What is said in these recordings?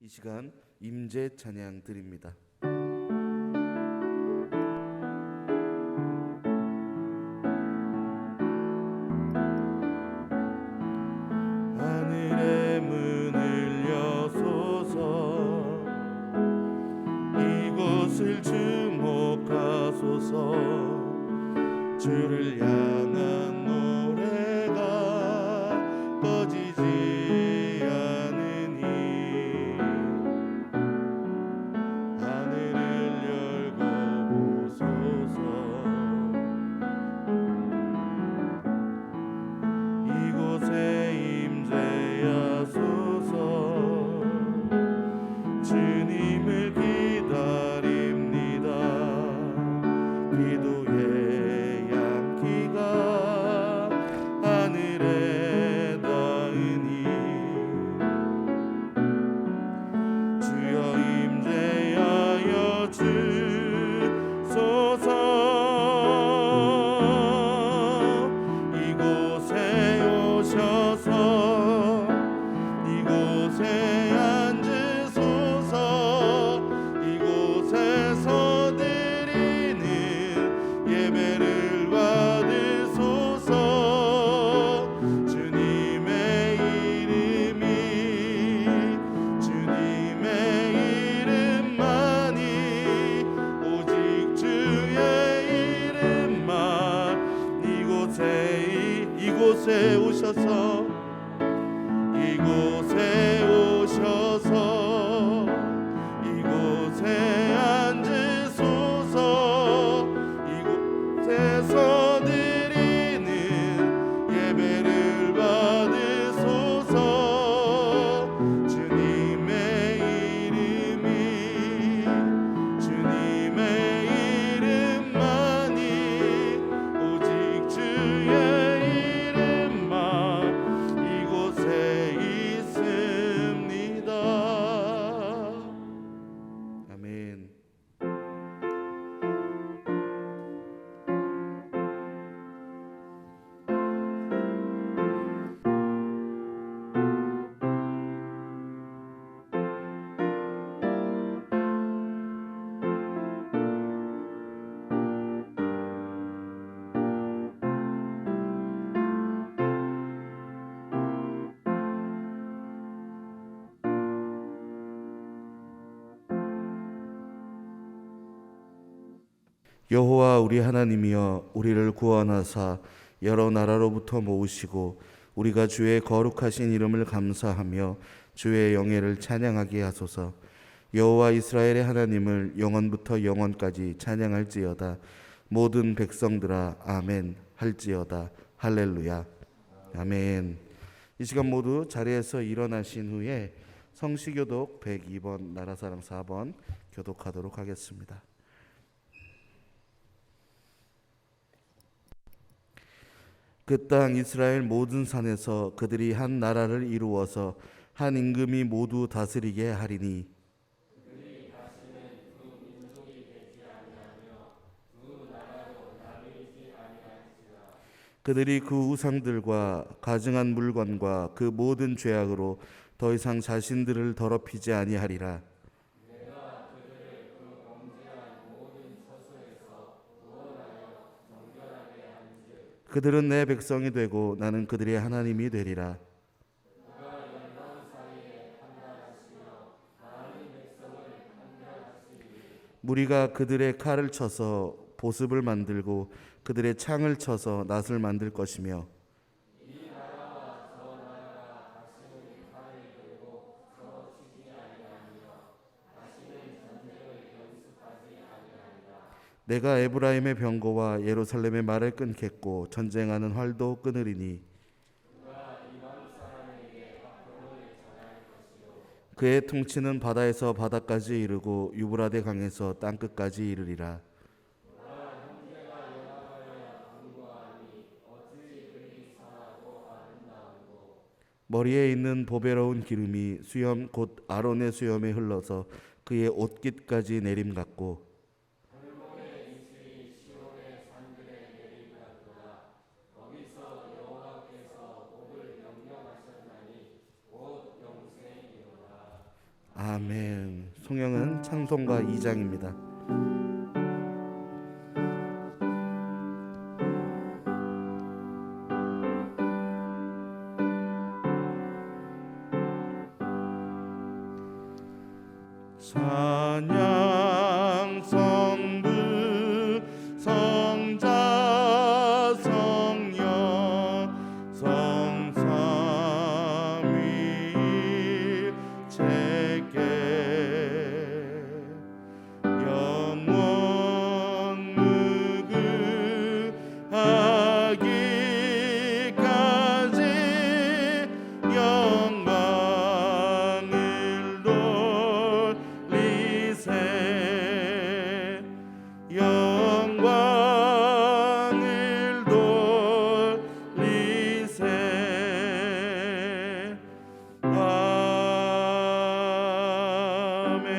이 시간 임재 찬양 드립니다. 하늘의 문을 여소서, 이곳을 주목하소서. 주를 향한 노래가 꺼지지 않으니 하늘을 열고 보소서. 이곳에 임재하소서. 주님을 기다립니다. 기도의 양기가 하늘에 닿으니 주여 임재하여 주소서. 이곳에 오셔서 이곳에 앉으소서. 이곳에서 드리는 예배를 받으소서. 주님의 이름이 주님의 이름만이 오직 주의 이름만 이곳에 오셔서 이곳에 오셔서 이곳에 앉으소서. 이곳에서 드리는 예배를 받으소서. 주님의 이름이 주님의 이름만이 오직 주의 이름만 이곳에 있습니다. 아멘. 여호와 우리 하나님이여, 우리를 구원하사 여러 나라로부터 모으시고 우리가 주의 거룩하신 이름을 감사하며 주의 영예를 찬양하게 하소서. 여호와 이스라엘의 하나님을 영원부터 영원까지 찬양할지어다. 모든 백성들아 아멘 할지어다. 할렐루야. 아멘. 이 시간 모두 자리에서 일어나신 후에 성시교독 102번, 나라사랑 4번 교독하도록 하겠습니다. 그 땅 이스라엘 모든 산에서 그들이 한 나라를 이루어서 한 임금이 모두 다스리게 하리니 그들이 그 우상들과 가증한 물건과 그 모든 죄악으로 더 이상 자신들을 더럽히지 아니하리라. 그들은 내 백성이 되고 나는 그들의 하나님이 되리라. 무리가 그들의 칼을 쳐서 보습을 만들고 그들의 창을 쳐서 낫을 만들 것이며 내가 에브라임의 병거와 예루살렘의 말을 끊겠고 전쟁하는 활도 끊으리니 그의 통치는 바다에서 바다까지 이르고 유브라데 강에서 땅끝까지 이르리라. 머리에 있는 보배로운 기름이 수염 곧 아론의 수염에 흘러서 그의 옷깃까지 내림 같고 아멘. 성경은 찬송가 2장입니다. 찬양 성부 성자 성령 성삼위일체께 영원 무궁하기까지 영광을 돌리세 영광을 돌리세 아멘.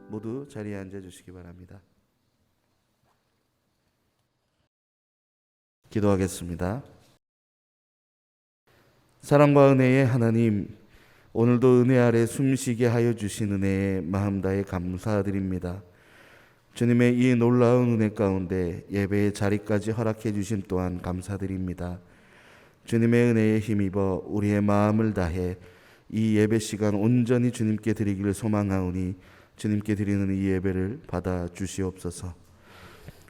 모두 자리에 앉아주시기 바랍니다. 기도하겠습니다. 사랑과 은혜의 하나님, 오늘도 은혜 아래 숨쉬게 하여 주신 은혜에 마음 다해 감사드립니다. 주님의 이 놀라운 은혜 가운데 예배의 자리까지 허락해 주심 또한 감사드립니다. 주님의 은혜에 힘입어 우리의 마음을 다해 이 예배 시간 온전히 주님께 드리기를 소망하오니 주님께 드리는 이 예배를 받아 주시옵소서.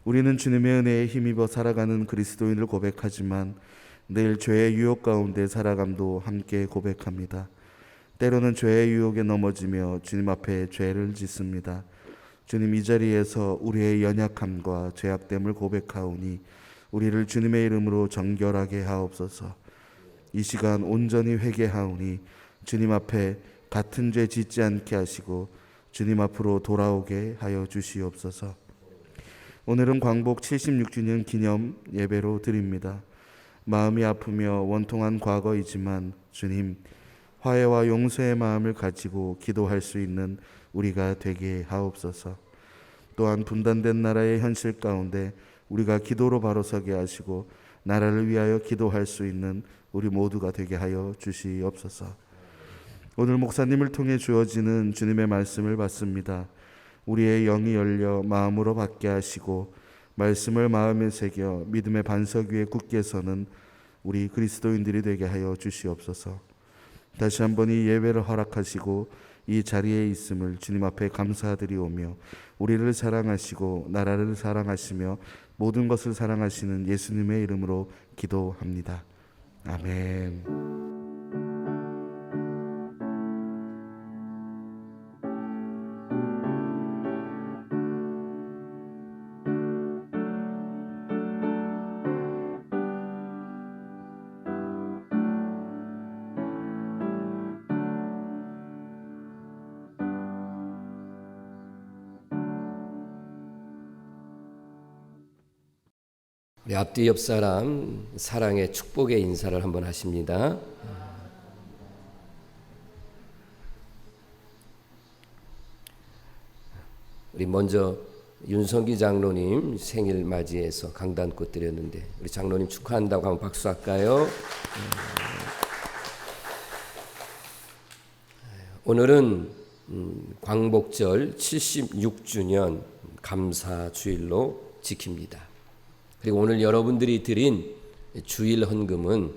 우리는 주님의 은혜에 힘입어 살아가는 그리스도인을 고백하지만 늘 죄의 유혹 가운데 살아감도 함께 고백합니다. 때로는 죄의 유혹에 넘어지며 주님 앞에 죄를 짓습니다. 주님, 이 자리에서 우리의 연약함과 죄악됨을 고백하오니 우리를 주님의 이름으로 정결하게 하옵소서. 이 시간 온전히 회개하오니 주님 앞에 같은 죄 짓지 않게 하시고 주님 앞으로 돌아오게 하여 주시옵소서. 오늘은 광복 76주년 기념 예배로 드립니다. 마음이 아프며 원통한 과거이지만 주님, 화해와 용서의 마음을 가지고 기도할 수 있는 우리가 되게 하옵소서. 또한 분단된 나라의 현실 가운데 우리가 기도로 바로 서게 하시고 나라를 위하여 기도할 수 있는 우리 모두가 되게 하여 주시옵소서. 오늘 목사님을 통해 주어지는 주님의 말씀을 받습니다. 우리의 영이 열려 마음으로 받게 하시고 말씀을 마음에 새겨 믿음의 반석 위에 굳게 서는 우리 그리스도인들이 되게 하여 주시옵소서. 다시 한번 이 예배를 허락하시고 이 자리에 있음을 주님 앞에 감사드리오며 우리를 사랑하시고 나라를 사랑하시며 모든 것을 사랑하시는 예수님의 이름으로 기도합니다. 아멘. 우리 앞뒤 옆 사람 사랑의 축복의 인사를 한번 하십니다. 우리 먼저 윤성기 장로님 생일 맞이해서 강단꽃 드렸는데 우리 장로님 축하한다고 한번 박수 할까요? 오늘은 광복절 76주년 감사주일로 지킵니다. 그리고 오늘 여러분들이 드린 주일 헌금은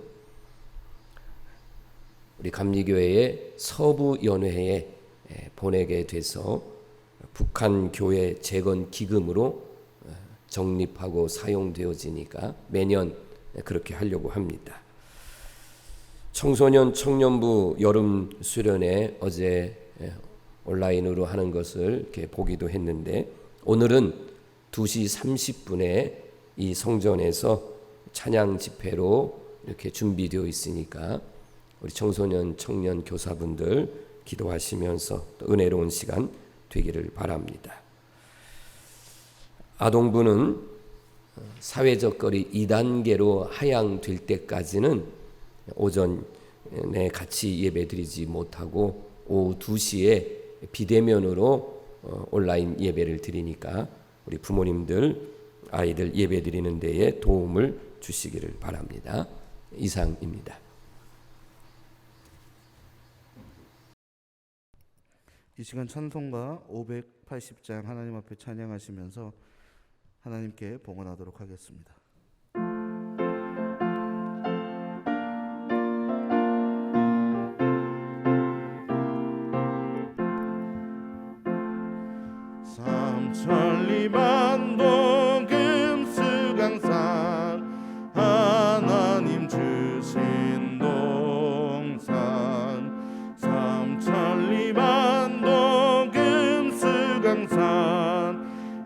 우리 감리교회의 서부연회에 보내게 돼서 북한 교회 재건 기금으로 적립하고 사용되어지니까 매년 그렇게 하려고 합니다. 청소년 청년부 여름 수련회 어제 온라인으로 하는 것을 이렇게 보기도 했는데 오늘은 2시 30분에 이 성전에서 찬양 집회로 이렇게 준비되어 있으니까 우리 청소년 청년 교사분들 기도하시면서 또 은혜로운 시간 되기를 바랍니다. 아동부는 사회적 거리 2단계로 하향될 때까지는 오전에 같이 예배드리지 못하고 오후 2시에 비대면으로 온라인 예배를 드리니까 우리 부모님들 아이들 예배드리는 데에 도움을 주시기를 바랍니다. 이상입니다. 이 시간 찬송가 580장 하나님 앞에 찬양하시면서 하나님께 봉헌하도록 하겠습니다. 삼천리만동 금수강산 하나님 주신 동산 삼천리만동 금수강산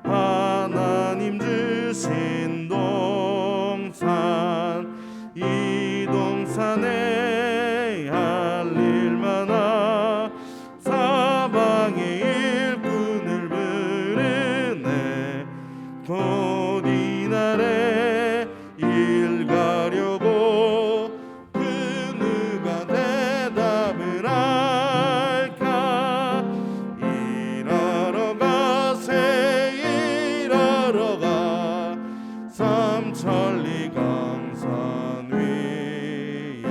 하나님 주신 동산 이 동산에 할 일 많아 사방에 일꾼을 부르네 곧 이날에 일 가려고 그 누가 대답을 할까 일하러 가세 일하러 가 삼천리 강산 위에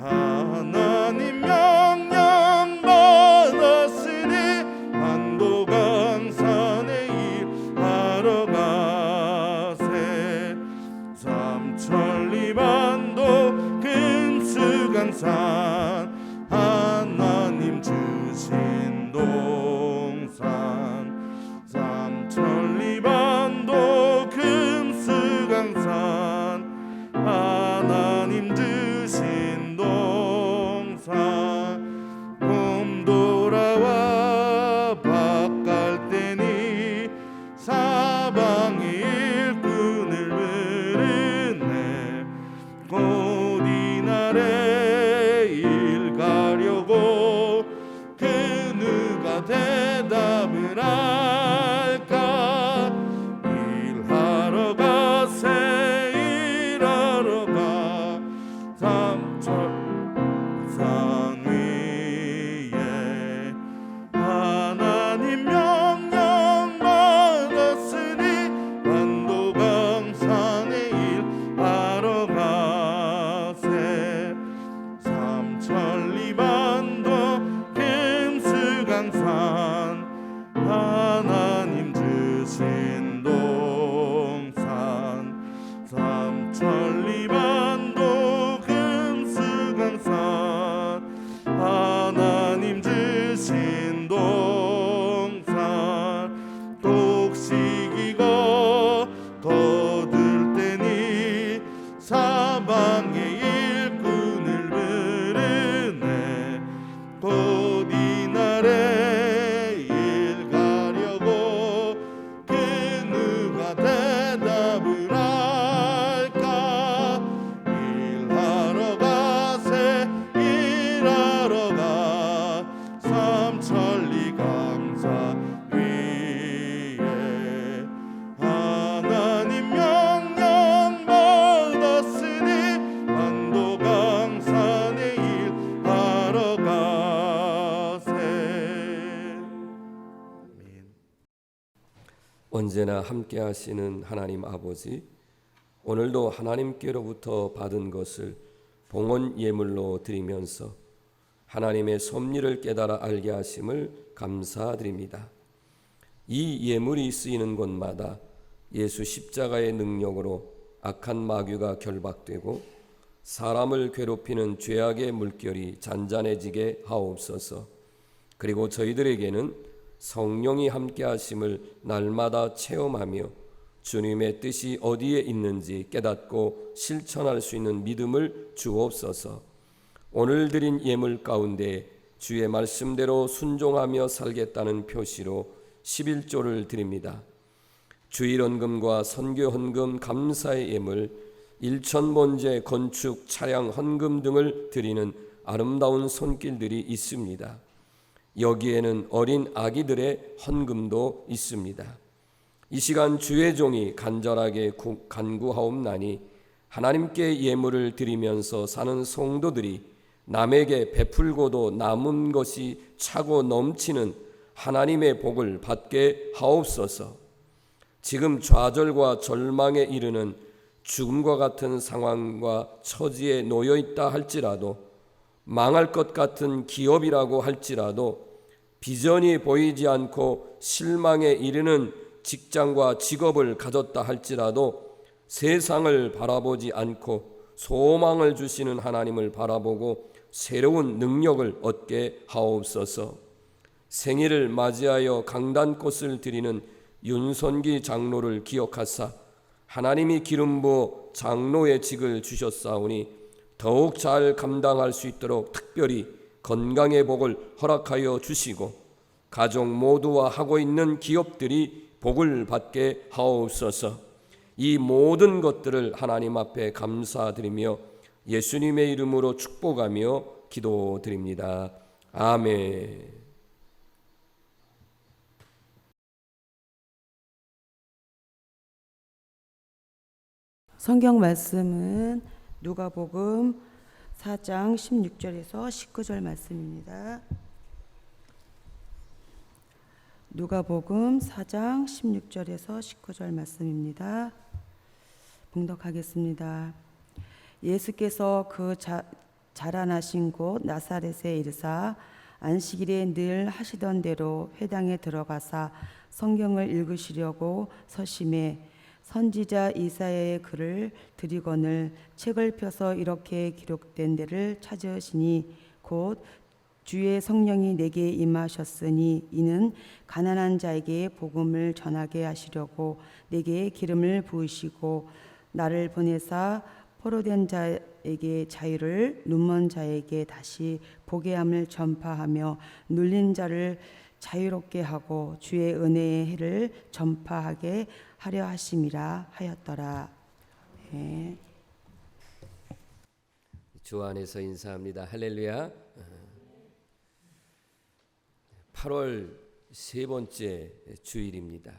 하나님 명령 받았으니 반도 강산에 일하러 가세 삼천리 반도 금수강산 하나님 주신 동산 삼천리 반도 금수강산 하나님 주신 동산 봄 돌아와 밭갈 때니 사방에 일꾼을 부르네 곧 이날에 일 가려고 그 누가 대답을 할까 일하러 가세 일하러 가 삼천산 위에 하나님 명령 받았으니 반도 강산에 일하러 가세 삼천리 반도 금수강산 하나님 주신 동산 삼천리 반도 금수강산 하나님 주신 동산 독식이고 거둘 때니 사방에 일꾼을 부르네 곧 이날에 일 가려고 그 누가 대답을 할까 일하러 가세 일하러 가 삼천리 강산 위에 하나님 명령 받았으니 반도 강산에 일하러 가세 아멘. 언제나 함께 하시는 하나님 아버지, 오늘도 하나님께로부터 받은 것을 봉헌 예물로 드리면서 하나님의 섭리를 깨달아 알게 하심을 감사드립니다. 이 예물이 쓰이는 곳마다 예수 십자가의 능력으로 악한 마귀가 결박되고 사람을 괴롭히는 죄악의 물결이 잔잔해지게 하옵소서. 그리고 저희들에게는 성령이 함께 하심을 날마다 체험하며 주님의 뜻이 어디에 있는지 깨닫고 실천할 수 있는 믿음을 주옵소서. 오늘 드린 예물 가운데 주의 말씀대로 순종하며 살겠다는 표시로 11조를 드립니다. 주일 헌금과 선교 헌금, 감사의 예물, 일천번제, 건축, 차량 헌금 등을 드리는 아름다운 손길들이 있습니다. 여기에는 어린 아기들의 헌금도 있습니다. 이 시간 주의 종이 간절하게 간구하옵나니 하나님께 예물을 드리면서 사는 성도들이 남에게 베풀고도 남은 것이 차고 넘치는 하나님의 복을 받게 하옵소서. 지금 좌절과 절망에 이르는 죽음과 같은 상황과 처지에 놓여 있다 할지라도, 망할 것 같은 기업이라고 할지라도 비전이 보이지 않고 실망에 이르는 직장과 직업을 가졌다 할지라도 세상을 바라보지 않고 소망을 주시는 하나님을 바라보고 새로운 능력을 얻게 하옵소서. 생일을 맞이하여 강단꽃을 드리는 윤선기 장로를 기억하사 하나님이 기름 부어 장로의 직을 주셨사오니 더욱 잘 감당할 수 있도록 특별히 건강의 복을 허락하여 주시고 가족 모두와 하고 있는 기업들이 복을 받게 하옵소서. 이 모든 것들을 하나님 앞에 감사드리며 예수님의 이름으로 축복하며 기도드립니다. 아멘. 성경 말씀은 누가복음 4장 16절에서 19절 말씀입니다. 누가복음 4장 16절에서 19절 말씀입니다. 봉독하겠습니다. 예수께서 그 자라나신 곳 나사렛에 이르사 안식일에 늘 하시던 대로 회당에 들어가사 성경을 읽으시려고 서심해 선지자 이사야의 글을 들이거늘 책을 펴서 이렇게 기록된 데를 찾으시니 곧 주의 성령이 내게 임하셨으니 이는 가난한 자에게 복음을 전하게 하시려고 내게 기름을 부으시고 나를 보내사 포로된 자에게 자유를 눈먼 자에게 다시 보게 함을 전파하며 눌린 자를 자유롭게 하고 주의 은혜의 해를 전파하게 하려 하심이라 하였더라. 네. 주 안에서 인사합니다. 할렐루야. 8월 세 번째 주일입니다.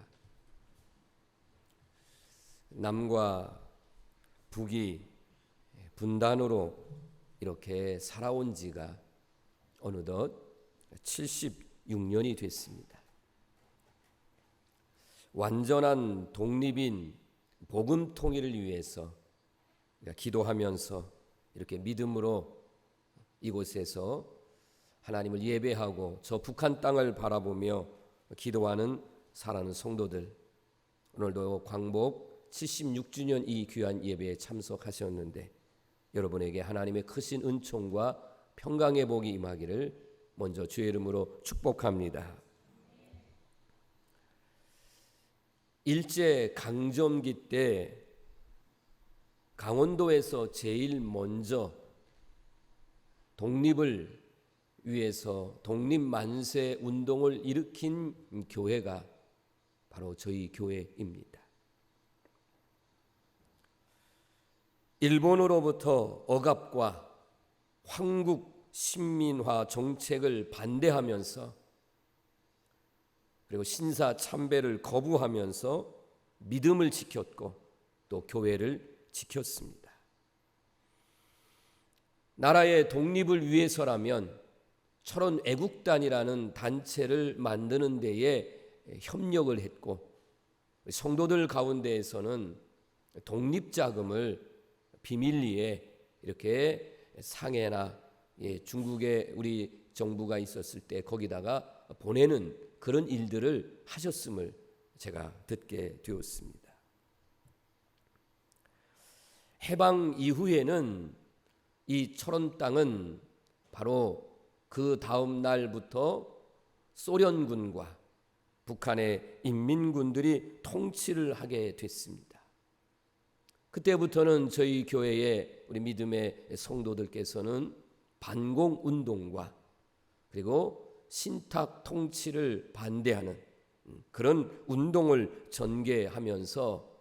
남과 북이 분단으로 이렇게 살아온 지가 어느덧 76년이 됐습니다. 완전한 독립인 복음 통일을 위해서 기도하면서 이렇게 믿음으로 이곳에서 하나님을 예배하고 저 북한 땅을 바라보며 기도하는 사랑하는 성도들, 오늘도 광복 76주년 이 귀한 예배에 참석하셨는데 여러분에게 하나님의 크신 은총과 평강의 복이 임하기를 먼저 주의 이름으로 축복합니다. 일제 강점기 때 강원도에서 제일 먼저 독립을 위해서 독립만세 운동을 일으킨 교회가 바로 저희 교회입니다. 일본으로부터 억압과 황국 신민화 정책을 반대하면서 그리고 신사 참배를 거부하면서 믿음을 지켰고 또 교회를 지켰습니다. 나라의 독립을 위해서라면 철원 애국단이라는 단체를 만드는 데에 협력을 했고 성도들 가운데에서는 독립자금을 비밀리에 이렇게 상해나 중국에 우리 정부가 있었을 때 거기다가 보내는 그런 일들을 하셨음을 제가 듣게 되었습니다. 해방 이후에는 이 철원 땅은 바로 그 다음 날부터 소련군과 북한의 인민군들이 통치를 하게 됐습니다. 그때부터는 저희 교회의 우리 믿음의 성도들께서는 반공운동과 그리고 신탁 통치를 반대하는 그런 운동을 전개하면서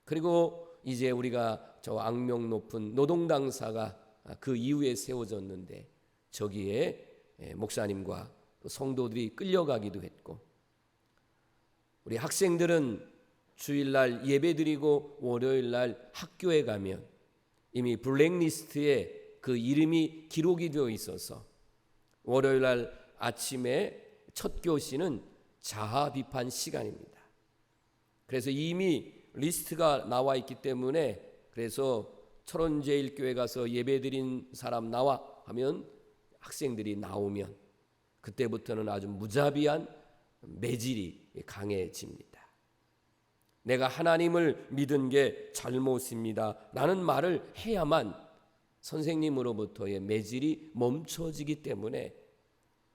그리고 이제 우리가 저 악명 높은 노동당사가 그 이후에 세워졌는데 저기에 목사님과 성도들이 끌려가기도 했고 우리 학생들은 주일날 예배드리고 월요일날 학교에 가면 이미 블랙리스트에 그 이름이 기록이 되어 있어서 월요일날 아침에 첫 교시는 자아 비판 시간입니다. 그래서 이미 리스트가 나와 있기 때문에 그래서 철원제일교회 가서 예배드린 사람 나와 하면 학생들이 나오면 그때부터는 아주 무자비한 매질이 강해집니다. 내가 하나님을 믿은 게 잘못입니다 라는 말을 해야만 선생님으로부터의 매질이 멈춰지기 때문에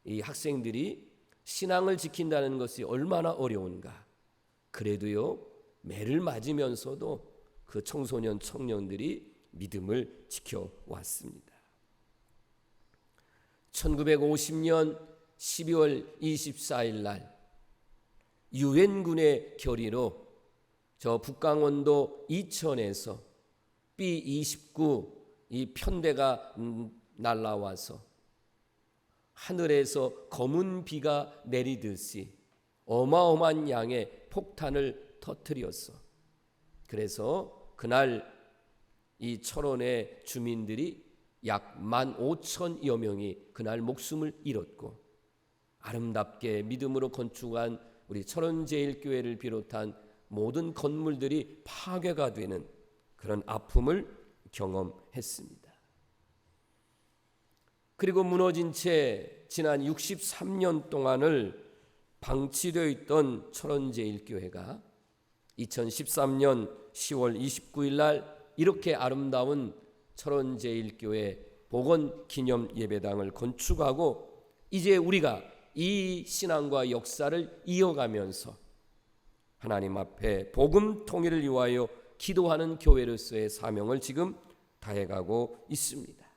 이 학생들이 신앙을 지킨다는 것이 얼마나 어려운가. 그래도요, 매를 맞으면서도 그 청소년 청년들이 믿음을 지켜왔습니다. 1950년 12월 24일 날 유엔군의 결의로 저 북강원도 이천에서 B-29 이 편대가 날아와서 하늘에서 검은 비가 내리듯이 어마어마한 양의 폭탄을 터뜨렸어. 그래서 그날 이 철원의 주민들이 약 15,000여 명이 그날 목숨을 잃었고, 아름답게 믿음으로 건축한 우리 철원제일교회를 비롯한 모든 건물들이 파괴가 되는 그런 아픔을 경험했습니다. 그리고 무너진 채 지난 63년 동안을 방치되어 있던 철원제일교회가 2013년 10월 29일 날 이렇게 아름다운 철원제일교회 복원기념예배당을 건축하고, 이제 우리가 이 신앙과 역사를 이어가면서 하나님 앞에 복음 통일을 위하여 기도하는 교회로서의 사명을 지금 다해가고 있습니다.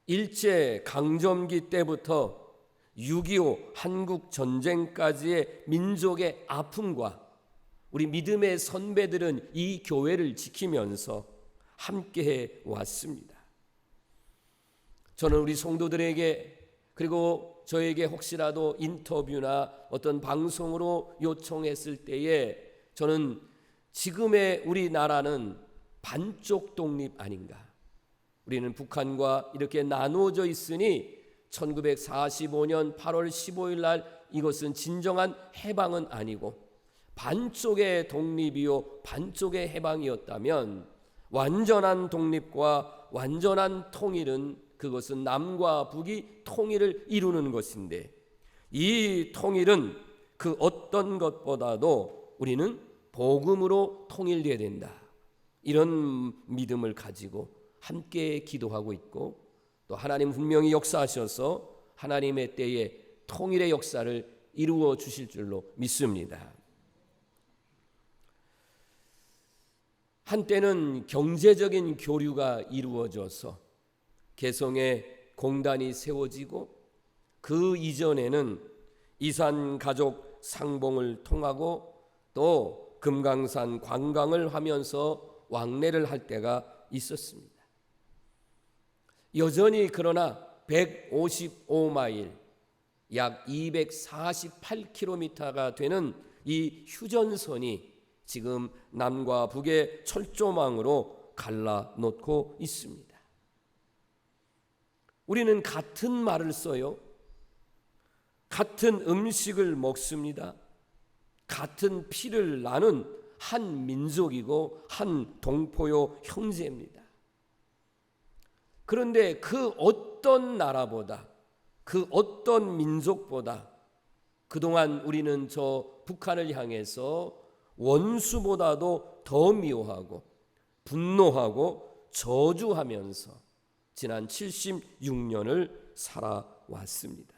일제 강점기 때부터 6.25 한국 전쟁까지의 민족의 아픔과 우리 믿음의 선배들은 이 교회를 지키면서 함께해 왔습니다. 저는 우리 성도들에게, 그리고 저에게 혹시라도 인터뷰나 어떤 방송으로 요청했을 때에 저는 지금의 우리나라는 반쪽 독립 아닌가. 우리는 북한과 이렇게 나누어져 있으니 1945년 8월 15일 날 이것은 진정한 해방은 아니고 반쪽의 독립이요 반쪽의 해방이었다면, 완전한 독립과 완전한 통일은 그것은 남과 북이 통일을 이루는 것인데, 이 통일은 그 어떤 것보다도 우리는 복음으로 통일되어야 된다. 이런 믿음을 가지고 함께 기도하고 있고, 또 하나님 분명히 역사하셔서 하나님의 때에 통일의 역사를 이루어 주실 줄로 믿습니다. 한때는 경제적인 교류가 이루어져서 개성에 공단이 세워지고, 그 이전에는 이산 가족 상봉을 통하고 또 금강산 관광을 하면서 왕래를 할 때가 있었습니다. 여전히 그러나 155마일, 약 248km가 되는 이 휴전선이 지금 남과 북의 철조망으로 갈라놓고 있습니다. 우리는 같은 말을 써요. 같은 음식을 먹습니다. 같은 피를 나눈 한 민족이고 한 동포요 형제입니다. 그런데 그 어떤 나라보다, 그 어떤 민족보다 그동안 우리는 저 북한을 향해서 원수보다도 더 미워하고 분노하고 저주하면서 지난 76년을 살아왔습니다.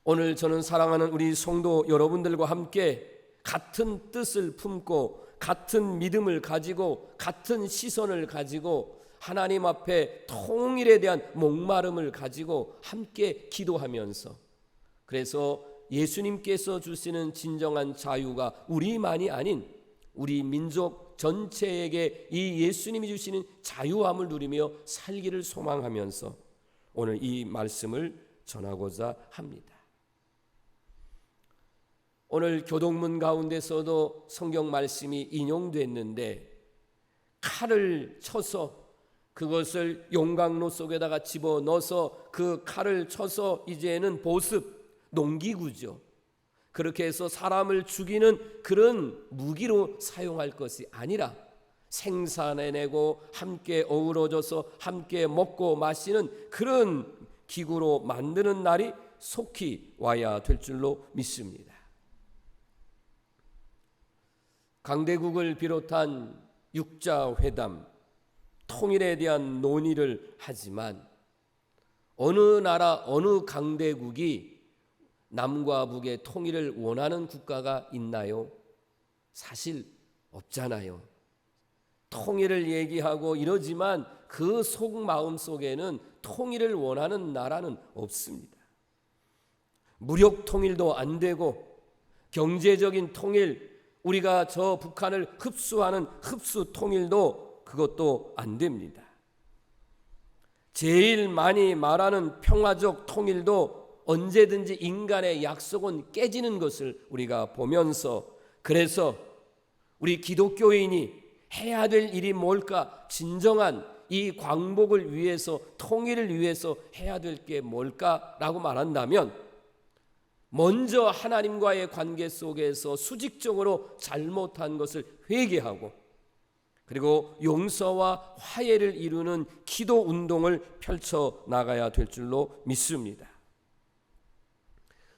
오늘 저는 사랑하는 우리 성도 여러분들과 함께 같은 뜻을 품고 같은 믿음을 가지고 같은 시선을 가지고 하나님 앞에 통일에 대한 목마름을 가지고 함께 기도하면서, 그래서 예수님께서 주시는 진정한 자유가 우리만이 아닌 우리 민족 전체에게 이 예수님이 주시는 자유함을 누리며 살기를 소망하면서 오늘 이 말씀을 전하고자 합니다. 오늘 교동문 가운데서도 성경 말씀이 인용됐는데, 칼을 쳐서 그것을 용광로 속에다가 집어넣어서 그 칼을 쳐서 이제는 보습, 농기구죠. 그렇게 해서 사람을 죽이는 그런 무기로 사용할 것이 아니라 생산해내고 함께 어우러져서 함께 먹고 마시는 그런 기구로 만드는 날이 속히 와야 될 줄로 믿습니다. 강대국을 비롯한 육자회담, 통일에 대한 논의를 하지만 어느 나라, 어느 강대국이 남과 북의 통일을 원하는 국가가 있나요? 사실 없잖아요. 통일을 얘기하고 이러지만 그 속마음 속에는 통일을 원하는 나라는 없습니다. 무력 통일도 안 되고 경제적인 통일, 우리가 저 북한을 흡수하는 흡수 통일도 그것도 안 됩니다. 제일 많이 말하는 평화적 통일도 언제든지 인간의 약속은 깨지는 것을 우리가 보면서, 그래서 우리 기독교인이 해야 될 일이 뭘까? 진정한 이 광복을 위해서, 통일을 위해서 해야 될 게 뭘까라고 말한다면, 먼저 하나님과의 관계 속에서 수직적으로 잘못한 것을 회개하고, 그리고 용서와 화해를 이루는 기도 운동을 펼쳐 나가야 될 줄로 믿습니다.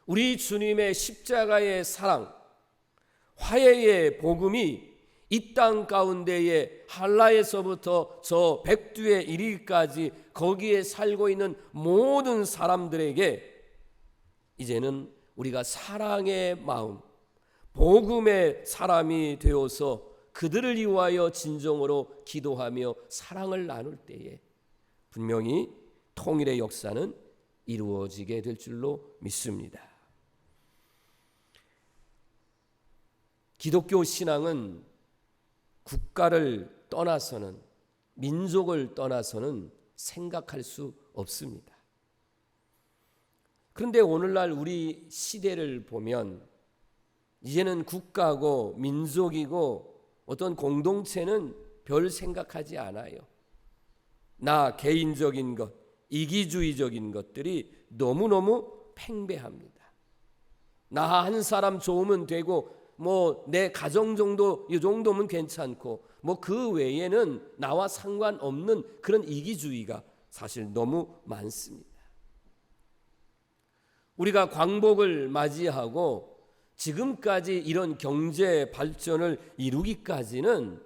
우리 주님의 십자가의 사랑, 화해의 복음이 이 땅 가운데에 한라에서부터 저 백두에 이르기까지 거기에 살고 있는 모든 사람들에게 이제는 우리가 사랑의 마음, 복음의 사람이 되어서 그들을 위하여 진정으로 기도하며 사랑을 나눌 때에 분명히 통일의 역사는 이루어지게 될 줄로 믿습니다. 기독교 신앙은 국가를 떠나서는, 민족을 떠나서는 생각할 수 없습니다. 그런데 오늘날 우리 시대를 보면 이제는 국가고 민족이고 어떤 공동체는 별 생각하지 않아요. 나 개인적인 것, 이기주의적인 것들이 너무너무 팽배합니다. 나 한 사람 좋으면 되고, 내 가정 정도, 이 정도면 괜찮고, 그 외에는 나와 상관없는 그런 이기주의가 사실 너무 많습니다. 우리가 광복을 맞이하고 지금까지 이런 경제 발전을 이루기까지는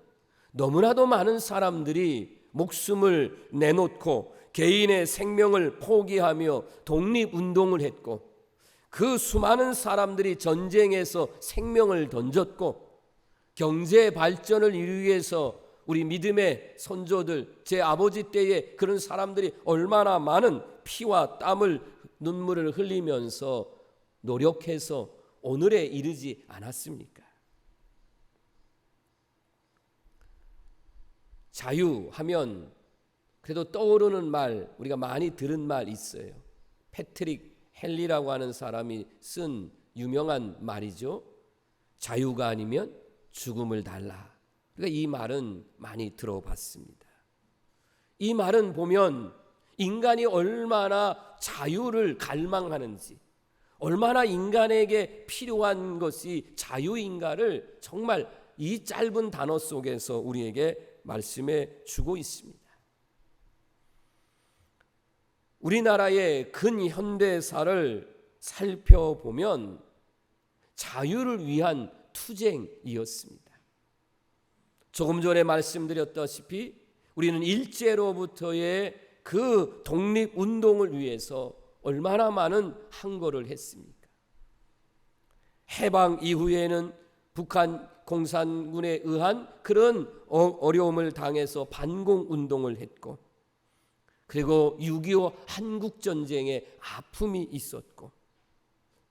너무나도 많은 사람들이 목숨을 내놓고 개인의 생명을 포기하며 독립운동을 했고, 그 수많은 사람들이 전쟁에서 생명을 던졌고, 경제 발전을 이루기 위해서 우리 믿음의 선조들, 제 아버지 때에 그런 사람들이 얼마나 많은 피와 땀을, 눈물을 흘리면서 노력해서 오늘에 이르지 않았습니까? 자유하면 그래도 떠오르는 말, 우리가 많이 들은 말 있어요. 패트릭 헨리라고 하는 사람이 쓴 유명한 말이죠. 자유가 아니면 죽음을 달라. 그러니까 이 말은 많이 들어봤습니다. 이 말은 보면 인간이 얼마나 자유를 갈망하는지, 얼마나 인간에게 필요한 것이 자유인가를 정말 이 짧은 단어 속에서 우리에게 말씀해 주고 있습니다. 우리나라의 근현대사를 살펴보면 자유를 위한 투쟁이었습니다. 조금 전에 말씀드렸다시피 우리는 일제로부터의 그 독립운동을 위해서 얼마나 많은 항거를 했습니까? 해방 이후에는 북한 공산군에 의한 그런 어려움을 당해서 반공운동을 했고, 그리고 6.25 한국전쟁에 아픔이 있었고,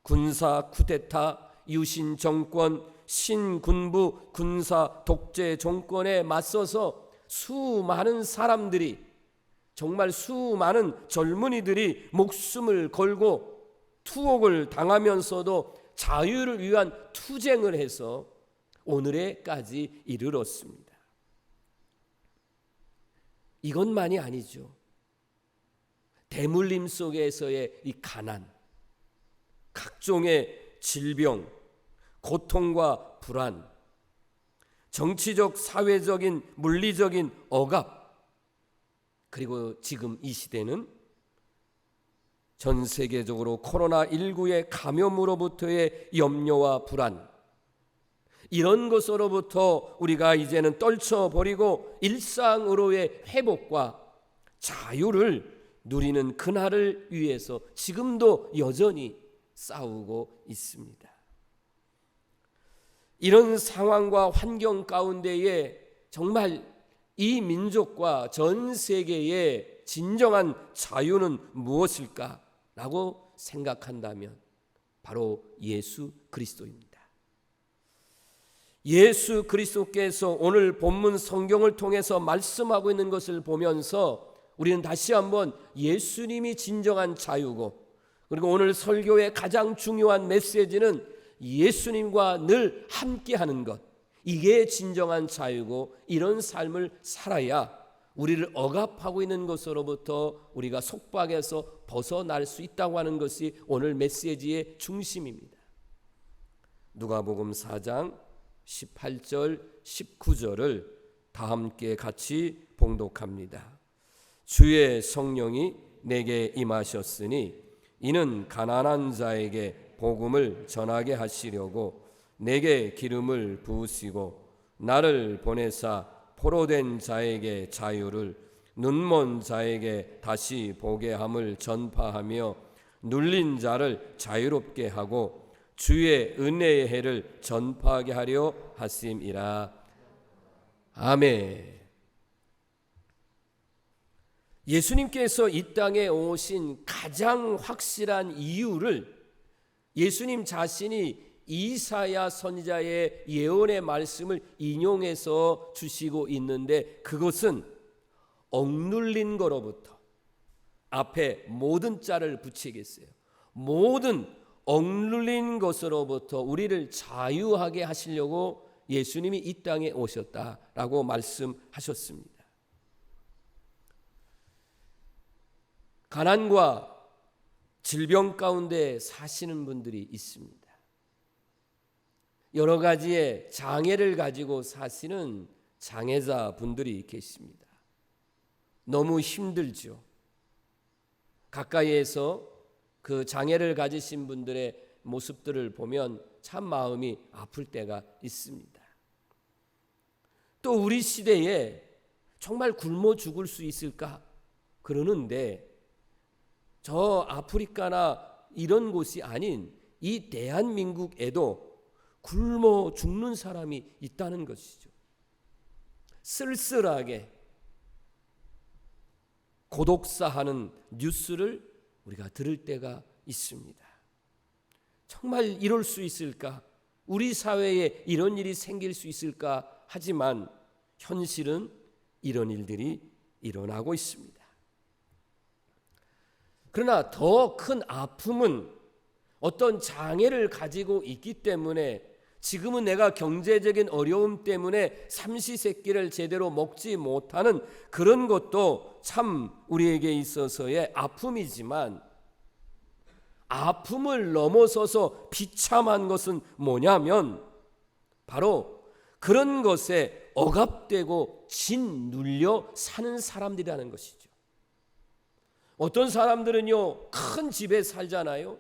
군사 쿠데타, 유신 정권, 신군부 군사 독재 정권에 맞서서 수많은 사람들이, 정말 수많은 젊은이들이 목숨을 걸고 투옥을 당하면서도 자유를 위한 투쟁을 해서 오늘에까지 이르렀습니다. 이것만이 아니죠. 대물림 속에서의 이 가난, 각종의 질병, 고통과 불안, 정치적, 사회적인, 물리적인 억압, 그리고 지금 이 시대는 전 세계적으로 코로나19의 감염으로부터의 염려와 불안, 이런 것으로부터 우리가 이제는 떨쳐버리고 일상으로의 회복과 자유를 누리는 그날을 위해서 지금도 여전히 싸우고 있습니다. 이런 상황과 환경 가운데에 정말 이 민족과 전 세계의 진정한 자유는 무엇일까라고 생각한다면 바로 예수 그리스도입니다. 예수 그리스도께서 오늘 본문 성경을 통해서 말씀하고 있는 것을 보면서 우리는 다시 한번 예수님이 진정한 자유고, 그리고 오늘 설교의 가장 중요한 메시지는 예수님과 늘 함께하는 것, 이게 진정한 자유고, 이런 삶을 살아야 우리를 억압하고 있는 것으로부터 우리가 속박에서 벗어날 수 있다고 하는 것이 오늘 메시지의 중심입니다. 누가복음 4장 18절 19절을 다 함께 같이 봉독합니다. 주의 성령이 내게 임하셨으니 이는 가난한 자에게 복음을 전하게 하시려고 내게 기름을 부으시고 나를 보내사 포로된 자에게 자유를, 눈먼 자에게 다시 보게 함을 전파하며 눌린 자를 자유롭게 하고 주의 은혜의 해를 전파하게 하려 하심이라. 아멘. 예수님께서 이 땅에 오신 가장 확실한 이유를 예수님 자신이 이사야 선지자의 예언의 말씀을 인용해서 주시고 있는데, 그것은 억눌린 거로부터, 앞에 모든 자를 붙이겠어요. 모든 억눌린 것으로부터 우리를 자유하게 하시려고 예수님이 이 땅에 오셨다라고 말씀하셨습니다. 가난과 질병 가운데 사시는 분들이 있습니다. 여러 가지의 장애를 가지고 사시는 장애자 분들이 계십니다. 너무 힘들죠. 가까이에서 그 장애를 가지신 분들의 모습들을 보면 참 마음이 아플 때가 있습니다. 또 우리 시대에 정말 굶어 죽을 수 있을까 그러는데, 저 아프리카나 이런 곳이 아닌 이 대한민국에도 굶어 죽는 사람이 있다는 것이죠. 쓸쓸하게 고독사하는 뉴스를 우리가 들을 때가 있습니다. 정말 이럴 수 있을까? 우리 사회에 이런 일이 생길 수 있을까? 하지만 현실은 이런 일들이 일어나고 있습니다. 그러나 더 큰 아픔은 어떤 장애를 가지고 있기 때문에, 지금은 내가 경제적인 어려움 때문에 삼시세끼를 제대로 먹지 못하는 그런 것도 참 우리에게 있어서의 아픔이지만, 아픔을 넘어서서 비참한 것은 뭐냐면 바로 그런 것에 억압되고 짓눌려 사는 사람들이라는 것이죠. 어떤 사람들은요, 큰 집에 살잖아요.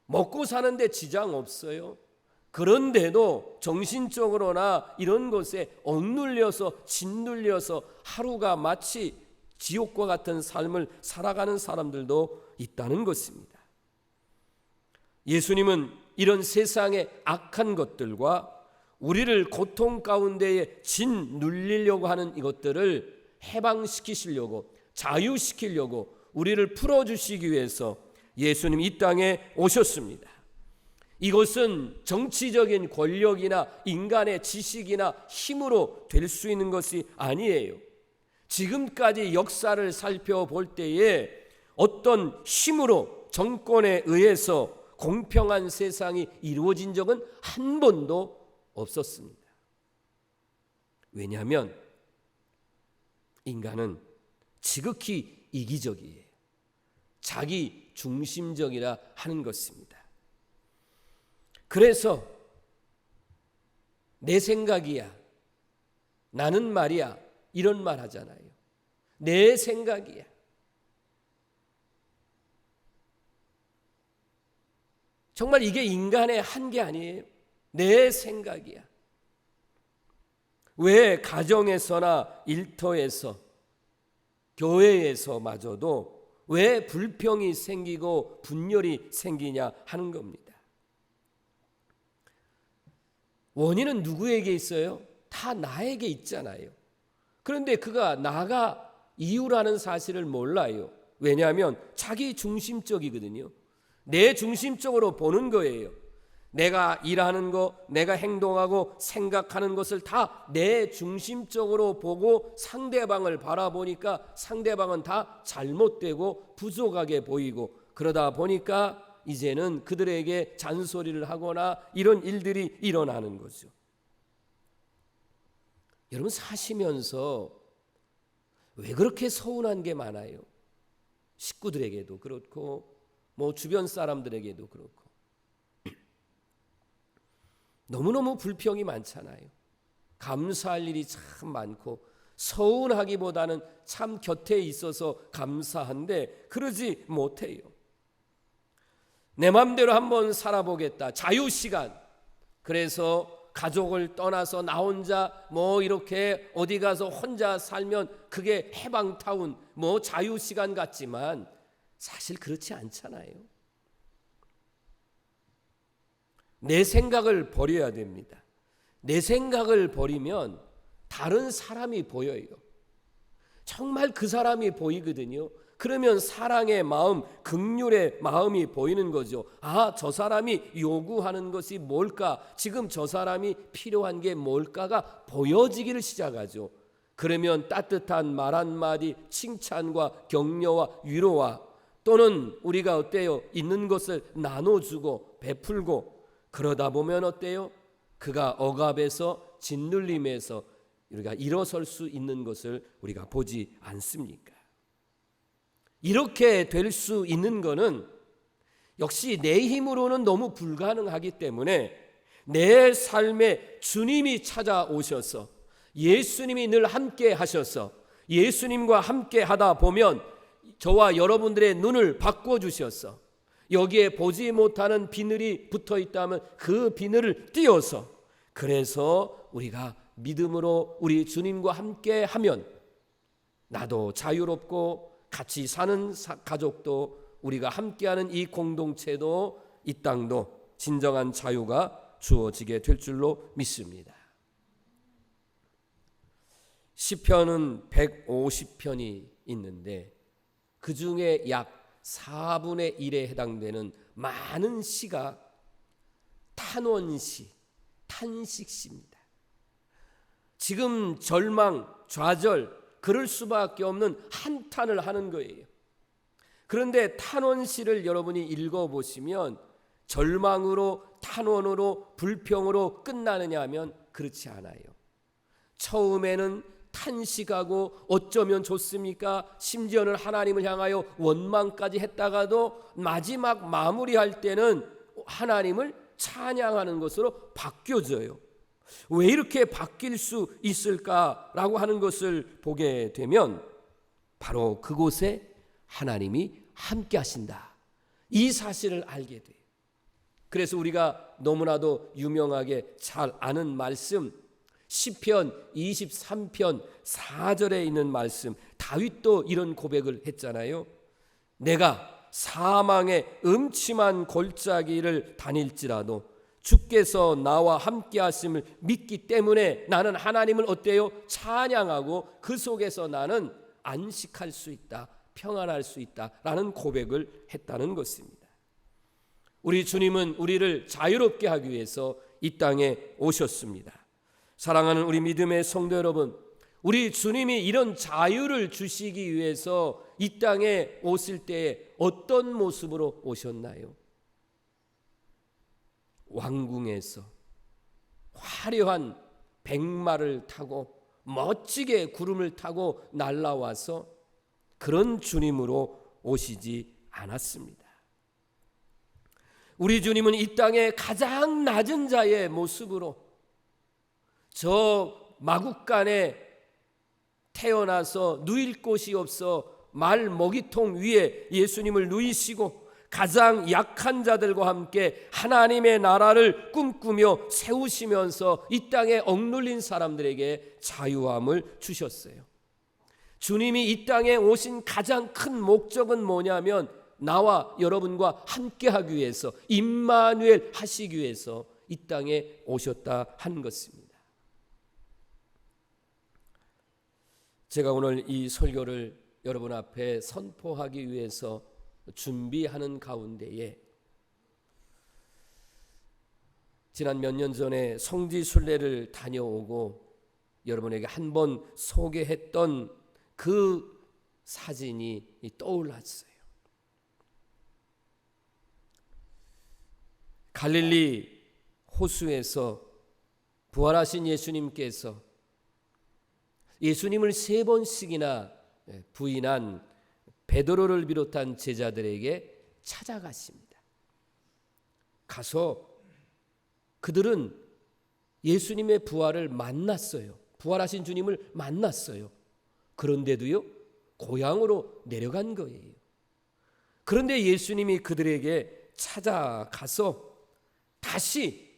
먹고 사는데 지장 없어요. 그런데도 정신적으로나 이런 것에 억눌려서 짓눌려서 하루가 마치 지옥과 같은 삶을 살아가는 사람들도 있다는 것입니다. 예수님은 이런 세상의 악한 것들과 우리를 고통 가운데에 짓눌리려고 하는 이것들을 해방시키시려고, 자유시키려고, 우리를 풀어주시기 위해서 예수님 이 땅에 오셨습니다. 이것은 정치적인 권력이나 인간의 지식이나 힘으로 될 수 있는 것이 아니에요. 지금까지 역사를 살펴볼 때에 어떤 힘으로, 정권에 의해서 공평한 세상이 이루어진 적은 한 번도 없었습니다. 왜냐하면 인간은 지극히 이기적이에요. 자기 중심적이라 하는 것입니다. 그래서 내 생각이야, 나는 말이야, 이런 말 하잖아요. 내 생각이야. 정말 이게 인간의 한계 아니에요? 내 생각이야. 왜 가정에서나 일터에서, 교회에서마저도 왜 불평이 생기고 분열이 생기냐 하는 겁니다. 원인은 누구에게 있어요? 다 나에게 있잖아요. 그런데 그가 나가 이유라는 사실을 몰라요. 왜냐하면 자기 중심적이거든요. 내 중심적으로 보는 거예요. 내가 일하는 거, 내가 행동하고 생각하는 것을 다 내 중심적으로 보고 상대방을 바라보니까 상대방은 다 잘못되고 부족하게 보이고, 그러다 보니까 이제는 그들에게 잔소리를 하거나 이런 일들이 일어나는 거죠. 여러분, 사시면서 왜 그렇게 서운한 게 많아요? 식구들에게도 그렇고 주변 사람들에게도 그렇고 너무너무 불평이 많잖아요. 감사할 일이 참 많고 서운하기보다는 참 곁에 있어서 감사한데 그러지 못해요. 내 맘대로 한번 살아보겠다, 자유시간. 그래서 가족을 떠나서 나 혼자 이렇게 어디 가서 혼자 살면 그게 해방타운 자유시간 같지만 사실 그렇지 않잖아요. 내 생각을 버려야 됩니다. 내 생각을 버리면 다른 사람이 보여요. 정말 그 사람이 보이거든요. 그러면 사랑의 마음, 긍휼의 마음이 보이는 거죠. 아, 저 사람이 요구하는 것이 뭘까? 지금 저 사람이 필요한 게 뭘까가 보여지기를 시작하죠. 그러면 따뜻한 말 한마디, 칭찬과 격려와 위로와 또는 우리가 어때요? 있는 것을 나눠주고 베풀고 그러다 보면 어때요? 그가 억압에서 짓눌림에서 우리가 일어설 수 있는 것을 우리가 보지 않습니까? 이렇게 될 수 있는 것은 역시 내 힘으로는 너무 불가능하기 때문에 내 삶에 주님이 찾아오셔서 예수님이 늘 함께 하셔서 예수님과 함께 하다 보면 저와 여러분들의 눈을 바꿔주셔서 여기에 보지 못하는 비늘이 붙어 있다면 그 비늘을 띄워서 그래서 우리가 믿음으로 우리 주님과 함께 하면 나도 자유롭고 같이 사는 가족도 우리가 함께하는 이 공동체도 이 땅도 진정한 자유가 주어지게 될 줄로 믿습니다. 시편은 150편이 있는데 그 중에 약 4분의 1에 해당되는 많은 시가 탄원시, 탄식시입니다. 지금 절망, 좌절, 그럴 수밖에 없는 한탄을 하는 거예요. 그런데 탄원시를 여러분이 읽어보시면 절망으로, 탄원으로, 불평으로 끝나느냐 하면 그렇지 않아요. 처음에는 탄식하고 어쩌면 좋습니까? 심지어는 하나님을 향하여 원망까지 했다가도 마지막 마무리할 때는 하나님을 찬양하는 것으로 바뀌어져요. 왜 이렇게 바뀔 수 있을까라고 하는 것을 보게 되면 바로 그곳에 하나님이 함께 하신다, 이 사실을 알게 돼요. 그래서 우리가 너무나도 유명하게 잘 아는 말씀, 시편 23편 4절에 있는 말씀, 다윗도 이런 고백을 했잖아요. 내가 사망의 음침한 골짜기를 다닐지라도 주께서 나와 함께 하심을 믿기 때문에 나는 하나님을 어때요? 찬양하고 그 속에서 나는 안식할 수 있다, 평안할 수 있다라는 고백을 했다는 것입니다. 우리 주님은 우리를 자유롭게 하기 위해서 이 땅에 오셨습니다. 사랑하는 우리 믿음의 성도 여러분, 우리 주님이 이런 자유를 주시기 위해서 이 땅에 오실 때에 어떤 모습으로 오셨나요? 왕궁에서 화려한 백마를 타고 멋지게 구름을 타고 날아와서 그런 주님으로 오시지 않았습니다. 우리 주님은 이 땅에 가장 낮은 자의 모습으로 저 마국간에 태어나서 누일 곳이 없어 말 먹이통 위에 예수님을 누이시고 가장 약한 자들과 함께 하나님의 나라를 꿈꾸며 세우시면서 이 땅에 억눌린 사람들에게 자유함을 주셨어요. 주님이 이 땅에 오신 가장 큰 목적은 뭐냐면 나와 여러분과 함께하기 위해서, 임마누엘 하시기 위해서 이 땅에 오셨다 하는 것입니다. 제가 오늘 이 설교를 여러분 앞에 선포하기 위해서 준비하는 가운데에 지난 몇 년 전에 성지순례를 다녀오고 여러분에게 한번 소개했던 그 사진이 떠올랐어요. 갈릴리 호수에서 부활하신 예수님께서 예수님을 3번씩이나 부인한 베드로를 비롯한 제자들에게 찾아갔습니다. 가서 그들은 예수님의 부활을 만났어요. 부활하신 주님을 만났어요. 그런데도요, 고향으로 내려간 거예요. 그런데 예수님이 그들에게 찾아가서 다시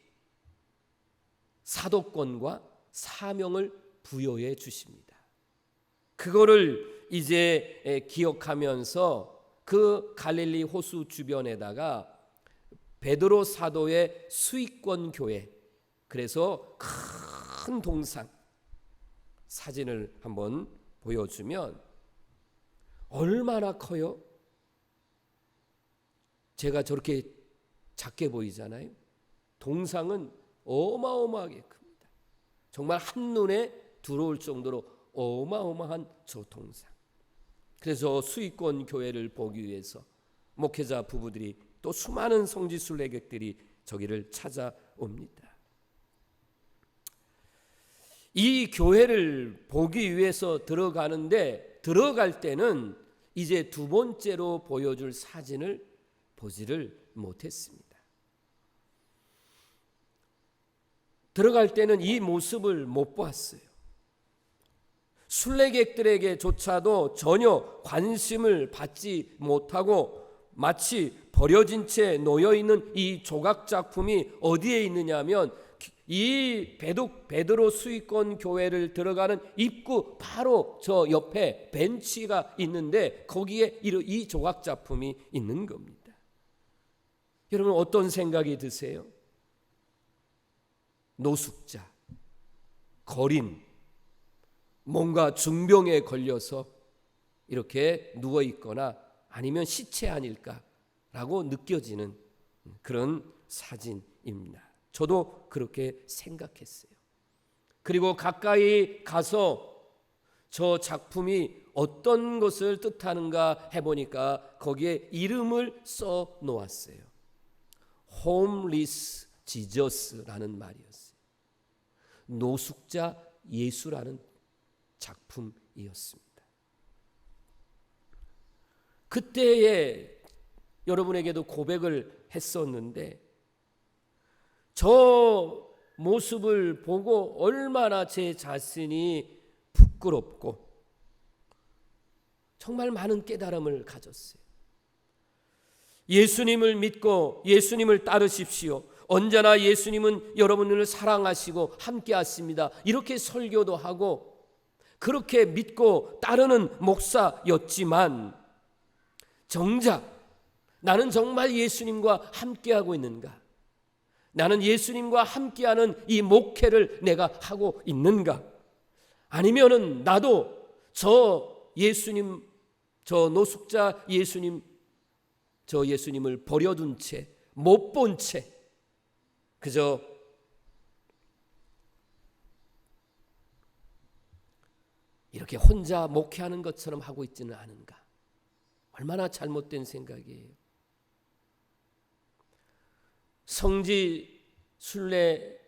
사도권과 사명을 부여해 주십니다. 그거를 이제 기억하면서 그 갈릴리 호수 주변에다가 베드로 사도의 수익권 교회, 그래서 큰 동상 사진을 한번 보여주면 얼마나 커요? 제가 저렇게 작게 보이잖아요. 동상은 어마어마하게 큽니다. 정말 한눈에 들어올 정도로 어마어마한 저 동상. 그래서 수익권 교회를 보기 위해서 목회자 부부들이 또 수많은 성지순례객들이 저기를 찾아옵니다. 이 교회를 보기 위해서 들어가는데 들어갈 때는 이제 두 번째로 보여줄 사진을 보지를 못했습니다. 들어갈 때는 이 모습을 못 보았어요. 순례객들에게조차도 전혀 관심을 받지 못하고 마치 버려진 채 놓여있는 이 조각 작품이 어디에 있느냐면 이 베드로 수익권 교회를 들어가는 입구 바로 저 옆에 벤치가 있는데 거기에 이 조각 작품이 있는 겁니다. 여러분 어떤 생각이 드세요? 노숙자, 거린, 뭔가 중병에 걸려서 이렇게 누워있거나 아니면 시체 아닐까라고 느껴지는 그런 사진입니다. 저도 그렇게 생각했어요. 그리고 가까이 가서 저 작품이 어떤 것을 뜻하는가 해보니까 거기에 이름을 써 놓았어요. Homeless Jesus라는 말이었어요. 노숙자 예수라는 작품이었습니다. 그때에 여러분에게도 고백을 했었는데 저 모습을 보고 얼마나 제 자신이 부끄럽고 정말 많은 깨달음을 가졌어요. 예수님을 믿고 예수님을 따르십시오. 언제나 예수님은 여러분을 사랑하시고 함께 하십니다. 이렇게 설교도 하고 그렇게 믿고 따르는 목사였지만 정작 나는 정말 예수님과 함께하고 있는가? 나는 예수님과 함께하는 이 목회를 내가 하고 있는가? 아니면은 나도 저 예수님, 저 노숙자 예수님, 저 예수님을 버려둔 채, 못 본 채 그저 이렇게 혼자 목회하는 것처럼 하고 있지는 않은가? 얼마나 잘못된 생각이에요. 성지 순례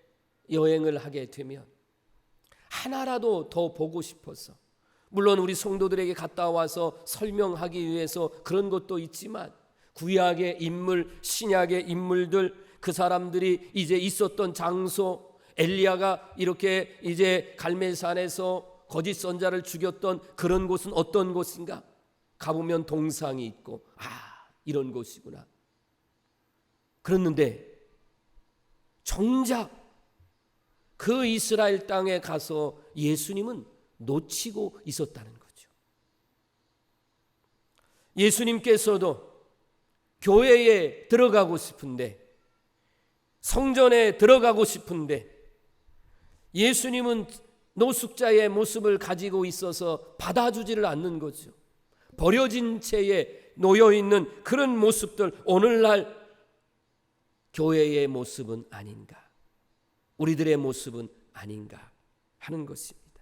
여행을 하게 되면 하나라도 더 보고 싶어서, 물론 우리 성도들에게 갔다 와서 설명하기 위해서 그런 것도 있지만 구약의 인물, 신약의 인물들, 그 사람들이 이제 있었던 장소, 엘리야가 이렇게 이제 갈멜산에서 거짓 선자를 죽였던 그런 곳은 어떤 곳인가? 가보면 동상이 있고, 이런 곳이구나. 그랬는데 정작 그 이스라엘 땅에 가서 예수님은 놓치고 있었다는 거죠. 예수님께서도 교회에 들어가고 싶은데, 성전에 들어가고 싶은데, 예수님은 노숙자의 모습을 가지고 있어서 받아주지를 않는 거죠. 버려진 채에 놓여있는 그런 모습들, 오늘날 교회의 모습은 아닌가, 우리들의 모습은 아닌가 하는 것입니다.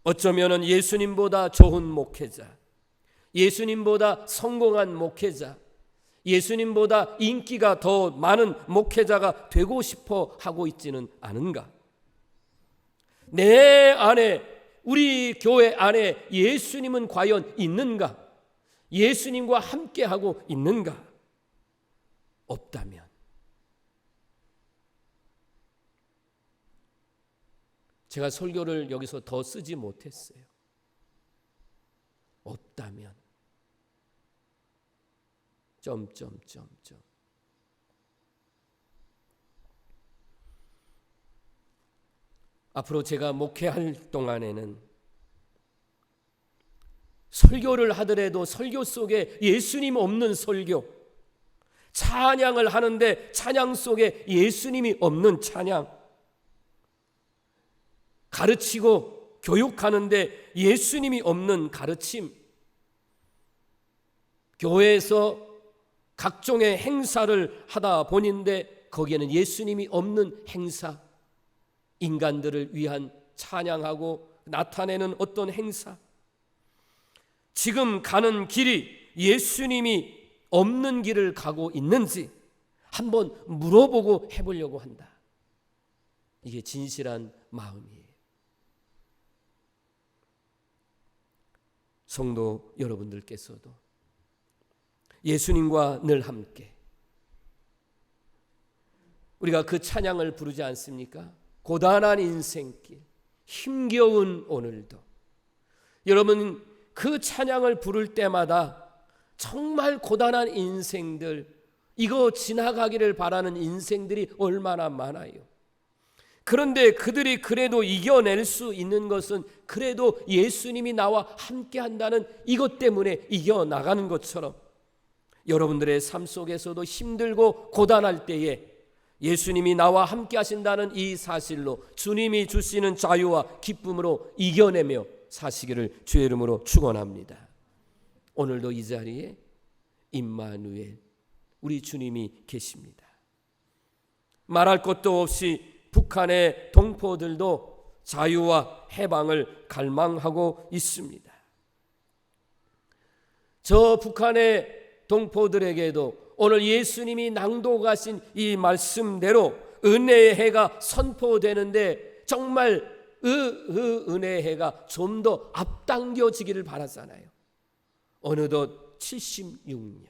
어쩌면 예수님보다 좋은 목회자, 예수님보다 성공한 목회자, 예수님보다 인기가 더 많은 목회자가 되고 싶어 하고 있지는 않은가? 내 안에, 우리 교회 안에 예수님은 과연 있는가? 예수님과 함께하고 있는가? 없다면 제가 설교를 여기서 더 쓰지 못했어요. 없다면 점점점점. 앞으로 제가 목회할 동안에는 설교를 하더라도 설교 속에 예수님 없는 설교, 찬양을 하는데 찬양 속에 예수님이 없는 찬양, 가르치고 교육하는데 예수님이 없는 가르침, 교회에서 각종의 행사를 하다 보는데 거기에는 예수님이 없는 행사, 인간들을 위한 찬양하고 나타내는 어떤 행사, 지금 가는 길이 예수님이 없는 길을 가고 있는지 한번 물어보고 해보려고 한다. 이게 진실한 마음이에요. 성도 여러분들께서도 예수님과 늘 함께, 우리가 그 찬양을 부르지 않습니까? 고단한 인생길, 힘겨운 오늘도. 여러분, 그 찬양을 부를 때마다 정말 고단한 인생들, 이거 지나가기를 바라는 인생들이 얼마나 많아요. 그런데 그들이 그래도 이겨낼 수 있는 것은 그래도 예수님이 나와 함께 한다는 이것 때문에 이겨나가는 것처럼, 여러분들의 삶 속에서도 힘들고 고단할 때에 예수님이 나와 함께 하신다는 이 사실로 주님이 주시는 자유와 기쁨으로 이겨내며 사시기를 주의 이름으로 축원합니다. 오늘도 이 자리에 임마누엘, 우리 주님이 계십니다. 말할 것도 없이 북한의 동포들도 자유와 해방을 갈망하고 있습니다. 저 북한의 동포들에게도 오늘 예수님이 낭독하신 이 말씀대로 은혜의 해가 선포되는데 정말 은혜의 해가 좀 더 앞당겨지기를 바라잖아요. 어느덧 76년,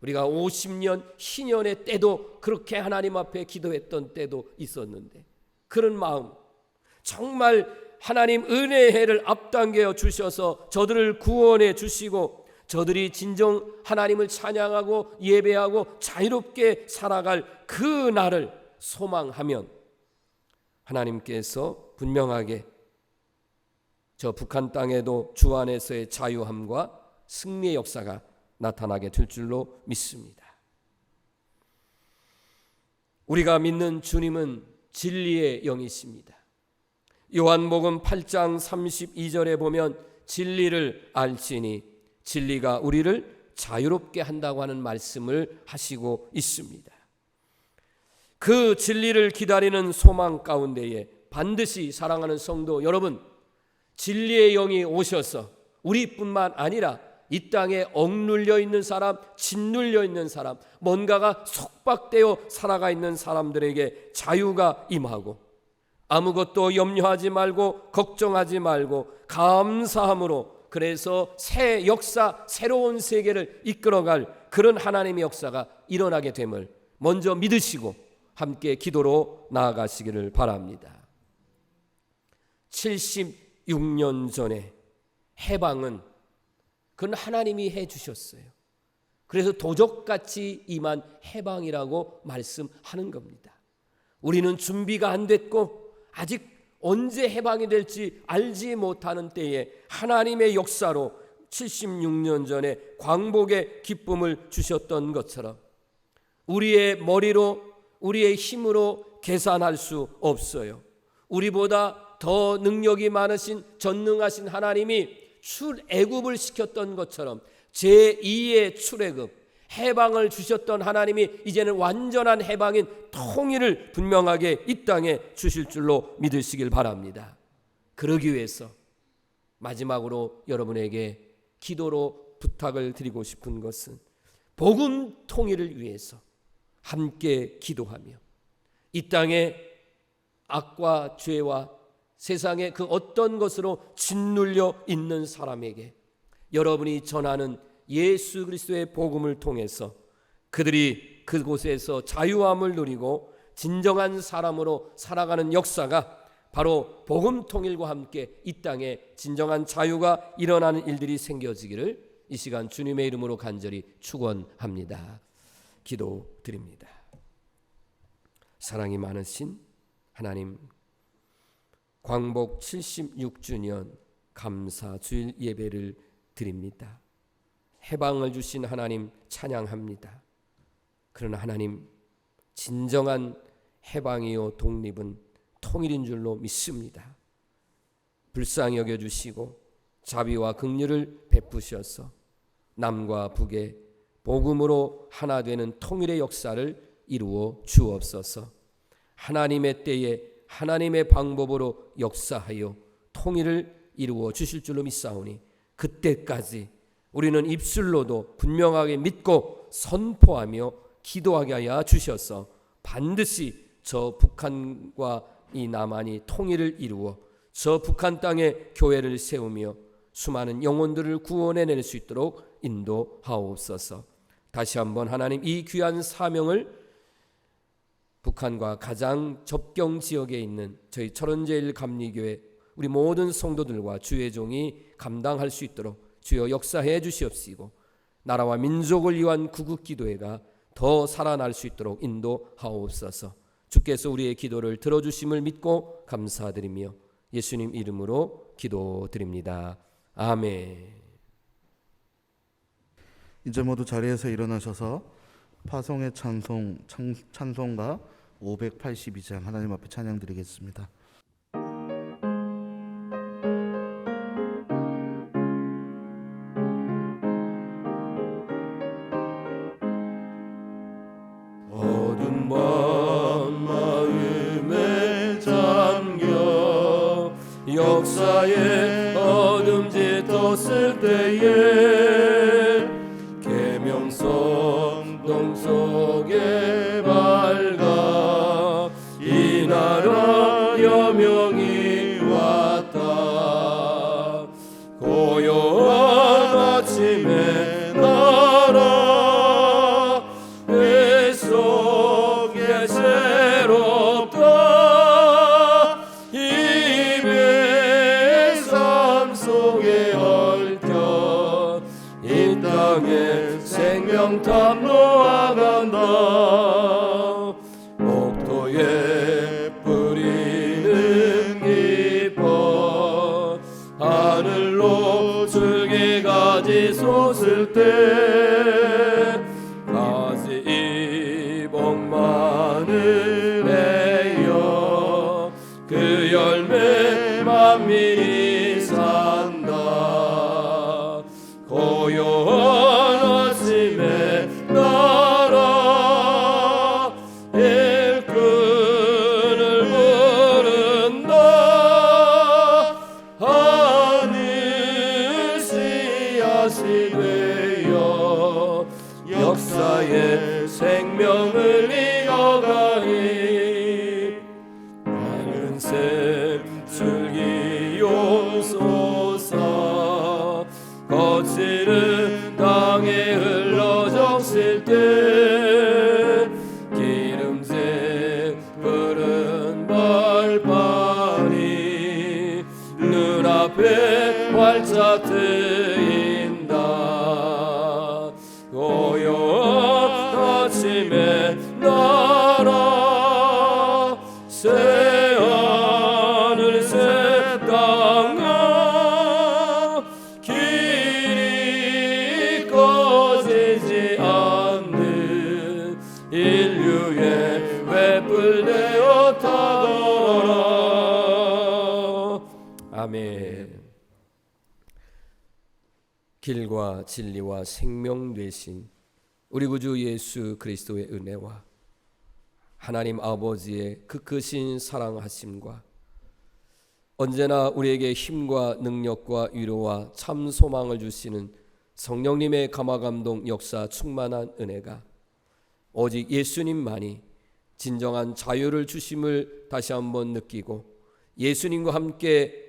우리가 50년 희년의 때도 그렇게 하나님 앞에 기도했던 때도 있었는데, 그런 마음, 정말 하나님 은혜의 해를 앞당겨 주셔서 저들을 구원해 주시고 저들이 진정 하나님을 찬양하고 예배하고 자유롭게 살아갈 그 날을 소망하면 하나님께서 분명하게 저 북한 땅에도 주 안에서의 자유함과 승리의 역사가 나타나게 될 줄로 믿습니다. 우리가 믿는 주님은 진리의 영이십니다. 요한복음 8장 32절에 보면 진리를 알지니 진리가 우리를 자유롭게 한다고 하는 말씀을 하시고 있습니다. 그 진리를 기다리는 소망 가운데에 반드시 사랑하는 성도 여러분, 진리의 영이 오셔서 우리뿐만 아니라 이 땅에 억눌려 있는 사람, 짓눌려 있는 사람, 뭔가가 속박되어 살아가 있는 사람들에게 자유가 임하고 아무것도 염려하지 말고 걱정하지 말고 감사함으로, 그래서 새 역사, 새로운 세계를 이끌어갈 그런 하나님의 역사가 일어나게 됨을 먼저 믿으시고 함께 기도로 나아가시기를 바랍니다. 76년 전에 해방은 그건 하나님이 해주셨어요. 그래서 도적같이 임한 해방이라고 말씀하는 겁니다. 우리는 준비가 안 됐고 아직 언제 해방이 될지 알지 못하는 때에 하나님의 역사로 76년 전에 광복의 기쁨을 주셨던 것처럼 우리의 머리로 우리의 힘으로 계산할 수 없어요. 우리보다 더 능력이 많으신 전능하신 하나님이 출애굽을 시켰던 것처럼 제2의 출애굽 해방을 주셨던 하나님이 이제는 완전한 해방인 통일을 분명하게 이 땅에 주실 줄로 믿으시길 바랍니다. 그러기 위해서 마지막으로 여러분에게 기도로 부탁을 드리고 싶은 것은 복음 통일을 위해서 함께 기도하며 이 땅에 악과 죄와 세상의 그 어떤 것으로 짓눌려 있는 사람에게 여러분이 전하는 예수 그리스도의 복음을 통해서 그들이 그곳에서 자유함을 누리고 진정한 사람으로 살아가는 역사가 바로 복음 통일과 함께 이 땅에 진정한 자유가 일어나는 일들이 생겨지기를 이 시간 주님의 이름으로 간절히 축원합니다. 기도드립니다. 사랑이 많으신 하나님, 광복 76주년 감사 주일 예배를 드립니다. 해방을 주신 하나님 찬양합니다. 그러나 하나님, 진정한 해방이요 독립은 통일인 줄로 믿습니다. 불쌍히 여겨주시고 자비와 긍휼을 베푸셔서 남과 북의 복음으로 하나 되는 통일의 역사를 이루어 주옵소서. 하나님의 때에 하나님의 방법으로 역사하여 통일을 이루어 주실 줄로 믿사오니 그때까지 우리는 입술로도 분명하게 믿고 선포하며 기도하게 하여 주셔서 반드시 저 북한과 이 남한이 통일을 이루어 저 북한 땅에 교회를 세우며 수많은 영혼들을 구원해낼 수 있도록 인도하옵소서. 다시 한번 하나님, 이 귀한 사명을 북한과 가장 접경 지역에 있는 저희 철원제일 감리교회 우리 모든 성도들과 주의 종이 감당할 수 있도록 주여 역사해 주시옵시고 나라와 민족을 위한 구국기도회가 더 살아날 수 있도록 인도하옵소서. 주께서 우리의 기도를 들어주심을 믿고 감사드리며 예수님 이름으로 기도드립니다. 아멘. 이제 모두 자리에서 일어나셔서 파송의 찬송가 582장 하나님 앞에 찬양 드리겠습니다. 어둠 밤 마음에 잠겨 역사의 어둠 짙었을 때에 계명성 동속에 밝아 이 나라 여명이 왔다. 고요한 아침에 나라 속에 새롭다. 입의 삶 속에 얽혀 이 땅에 생명 탐로아간다. 옥토에 뿌리는 기뻐 하늘로 줄기가지 솟을 때 가지 이복만을 내어 그 열매 만민이 산다. 고요한 아침에 나라 일꾼을 부른다. 하늘 씨앗이 되어 역사의 생명을 이어가니 많은 샘 줄기용소서. 거칠은 땅에 흘러졌을 때 기름새 길과 진리와 생명 되신 우리 구주 예수 그리스도의 은혜와 하나님 아버지의 그 크신 사랑하심과 언제나 우리에게 힘과 능력과 위로와 참 소망을 주시는 성령님의 감화감동 역사 충만한 은혜가 오직 예수님만이 진정한 자유를 주심을 다시 한번 느끼고 예수님과 함께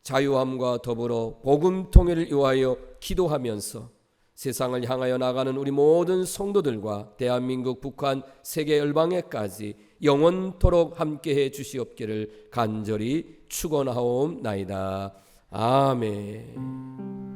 자유함과 더불어 복음 통일을 위하여 기도하면서 세상을 향하여 나가는 우리 모든 성도들과 대한민국, 북한, 세계 열방에까지 영원토록 함께해 주시옵기를 간절히 축원하옵나이다. 아멘.